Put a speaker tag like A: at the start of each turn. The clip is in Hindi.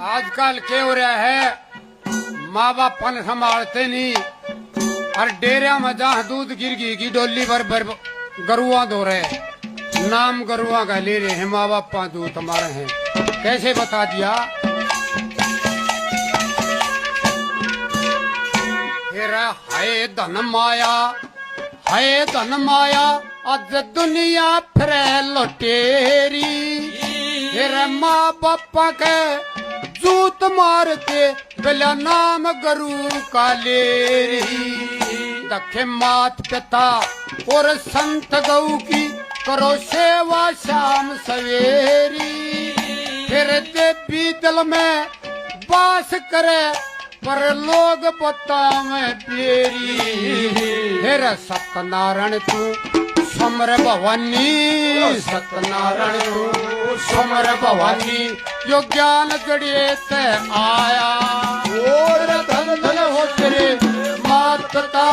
A: आजकल क्या हो रहा है, माँ बाप पन संभालते नहीं और डेरिया में जहाँ दूध गिर गई की डोली पर गरुआ दो रहे, नाम गरुआ का ले रहे हैं, माँ बाप दूध हमारे हैं। कैसे बता दिया? फिर है धन माया, है धन माया अज दुनिया फिर लुटेरी। फिर माँ बापा के जूत मार के बिला नाम गरु का ले रही। दखे मात पिता और संत गऊ की करो सेवा शाम सवेरी। फिर देवी दिल में वास करे पर लोग बतावे तेरी। फिर सत्यनारायण तू समर भवानी, सत्यनारायण तू समर भवानी, जो ज्ञान जड़िए ते आया और धन धन हो तेरे मात पिता